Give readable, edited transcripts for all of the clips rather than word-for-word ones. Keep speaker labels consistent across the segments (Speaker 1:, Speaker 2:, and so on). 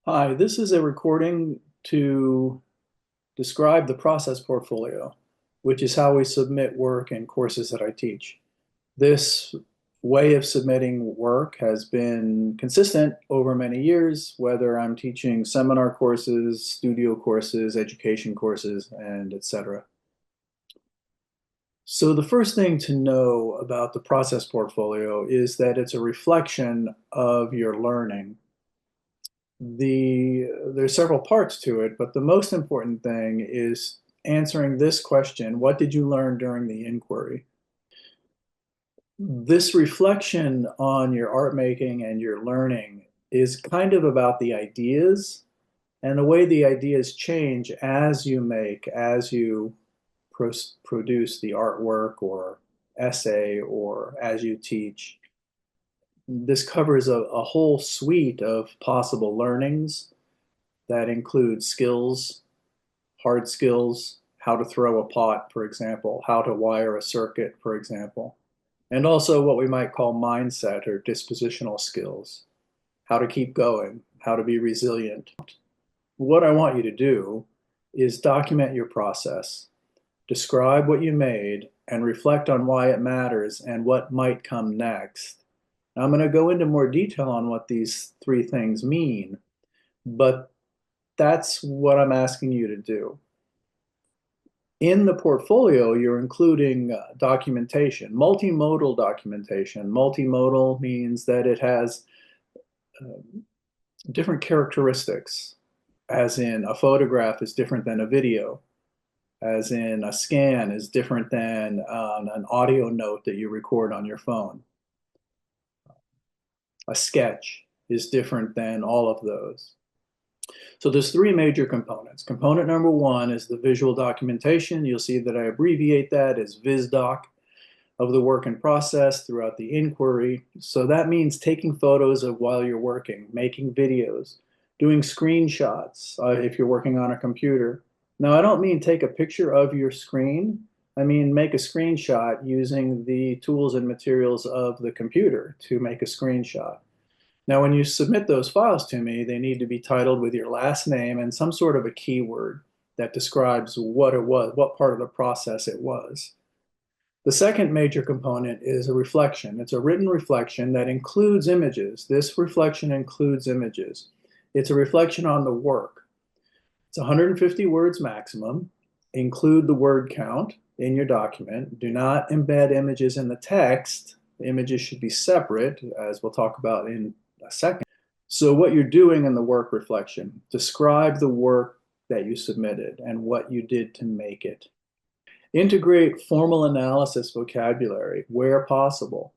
Speaker 1: Hi, this is a recording to describe the process portfolio, which is how we submit work in courses that I teach. This way of submitting work has been consistent over many years, whether I'm teaching seminar courses, studio courses, education courses, and etc. So the first thing to know about the process portfolio is that it's a reflection of your learning. There's several parts to it, but the most important thing is answering this question: what did you learn during the inquiry? This reflection on your art making and your learning is kind of about the ideas and the way the ideas change as you make, as you produce the artwork or essay, or as you teach. This covers a whole suite of possible learnings that include skills, hard skills, how to throw a pot, for example, how to wire a circuit, for example, and also what we might call mindset or dispositional skills, how to keep going, how to be resilient. What I want you to do is document your process, describe what you made, and reflect on why it matters and what might come next. Now, I'm going to go into more detail on what these three things mean, but that's what I'm asking you to do. In the portfolio, you're including documentation, multimodal documentation. Multimodal means that it has uh, different characteristics, as in a photograph is different than a video, as in a scan is different than an audio note that you record on your phone. A sketch is different than all of those. So there's three major components. Component number one is the visual documentation. You'll see that I abbreviate that as VisDoc, of the work in process throughout the inquiry. So that means taking photos of while you're working, making videos, doing screenshots if you're working on a computer. Now, I don't mean take a picture of your screen. I mean make a screenshot using the tools and materials of the computer to make a screenshot. Now, when you submit those files to me, they need to be titled with your last name and some sort of a keyword that describes what it was, what part of the process it was. The second major component is a reflection. It's a written reflection that includes images. This reflection includes images. It's a reflection on the work. It's 150 words maximum. Include the word count in your document. Do not embed images in the text. The images should be separate, as we'll talk about in a second. So what you're doing in the work reflection, describe the work that you submitted and what you did to make it. Integrate formal analysis vocabulary where possible.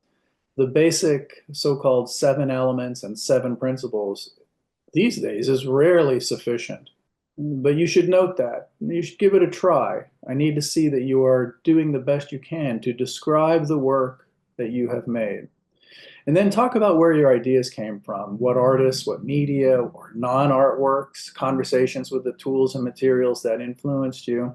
Speaker 1: The basic so-called 7 elements and 7 principles these days is rarely sufficient. But you should note that. You should give it a try. I need to see that you are doing the best you can to describe the work that you have made. And then talk about where your ideas came from, what artists, what media, or non-art works, conversations with the tools and materials that influenced you.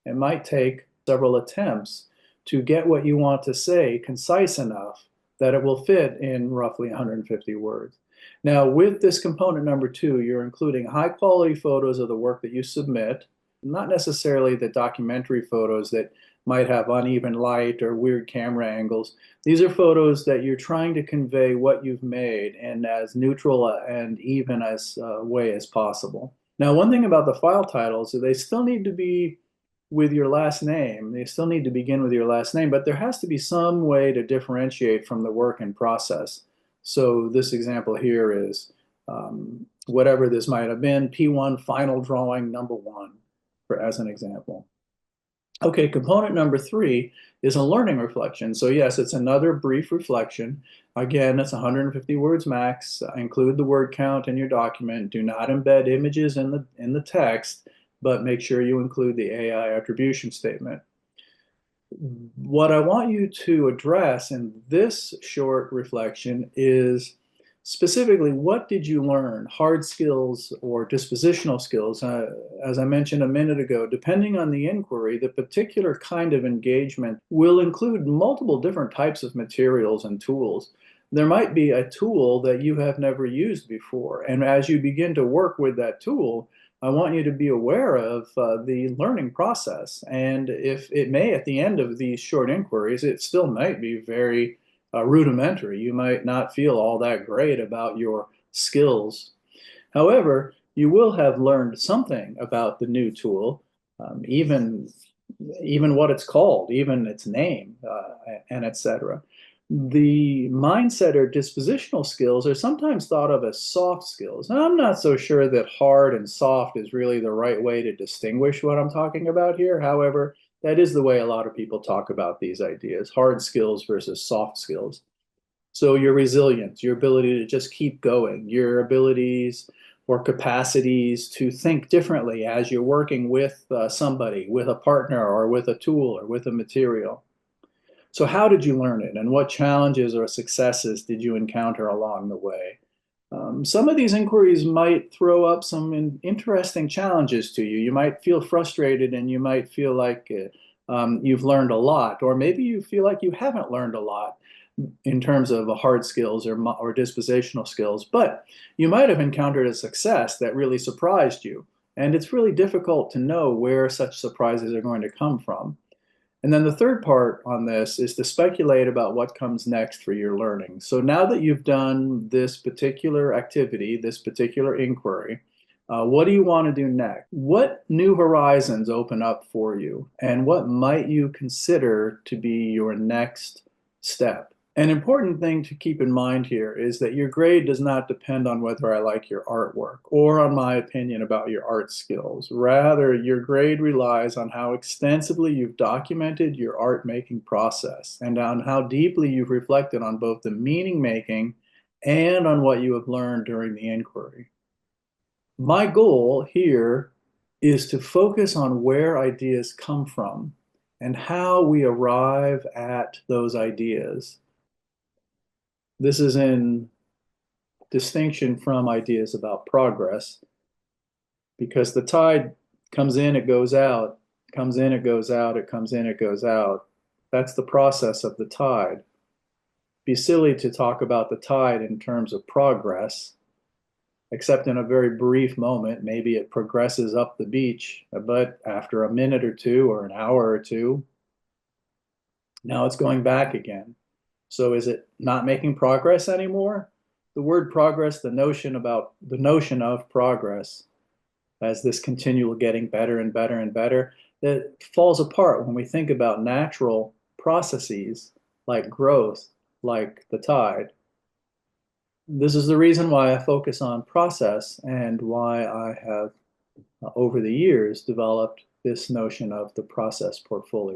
Speaker 1: It might take several attempts to get what you want to say concise enough that it will fit in roughly 150 words. Now, with this component number two, you're including high quality photos of the work that you submit, not necessarily the documentary photos that might have uneven light or weird camera angles. These are photos that you're trying to convey what you've made in as neutral and even as way as possible. Now, one thing about the file titles is they still need to be with your last name. They still need to begin with your last name, but there has to be some way to differentiate from the work in process. So this example here is whatever this might have been, P1 final drawing number one, as an example. Okay, component number three is a learning reflection. So yes, it's another brief reflection. Again, it's 150 words max. Include the word count in your document. Do not embed images in the text, but make sure you include the AI attribution statement. What I want you to address in this short reflection is specifically, what did you learn? Hard skills or dispositional skills. As I mentioned a minute ago, depending on the inquiry, the particular kind of engagement will include multiple different types of materials and tools. there might be a tool that you have never used before. And as you begin to work with that tool, I want you to be aware of the learning process. And if it may, at the end of these short inquiries, it still might be very rudimentary. You might not feel all that great about your skills. However, you will have learned something about the new tool, even what it's called, even its name, and etc. The mindset or dispositional skills are sometimes thought of as soft skills. Now, I'm not so sure that hard and soft is really the right way to distinguish what I'm talking about here. However, that is the way a lot of people talk about these ideas, hard skills versus soft skills. So your resilience, your ability to just keep going, your abilities or capacities to think differently as you're working with somebody, with a partner, or with a tool, or with a material. So how did you learn it, and what challenges or successes did you encounter along the way? Some of these inquiries might throw up some interesting challenges to you. You might feel frustrated and you might feel like you've learned a lot, or maybe you feel like you haven't learned a lot in terms of hard skills or dispositional skills, but you might have encountered a success that really surprised you. And it's really difficult to know where such surprises are going to come from. And then the third part on this is to speculate about what comes next for your learning. So now that you've done this particular activity, this particular inquiry, what do you want to do next? What new horizons open up for you? And what might you consider to be your next step? An important thing to keep in mind here is that your grade does not depend on whether I like your artwork or on my opinion about your art skills. Rather, your grade relies on how extensively you've documented your art making process and on how deeply you've reflected on both the meaning making and on what you have learned during the inquiry. My goal here is to focus on where ideas come from and how we arrive at those ideas. This is in distinction from ideas about progress, because the tide comes in, it goes out, comes in, it goes out, it comes in, it goes out. That's the process of the tide. It'd be silly to talk about the tide in terms of progress, except in a very brief moment. Maybe it progresses up the beach, but after a minute or two or an hour or two, now it's going back again. So is it not making progress anymore? The word progress, the notion of progress as this continual getting better and better and better, that falls apart when we think about natural processes like growth, like the tide. This is the reason why I focus on process and why I have, over the years, developed this notion of the process portfolio.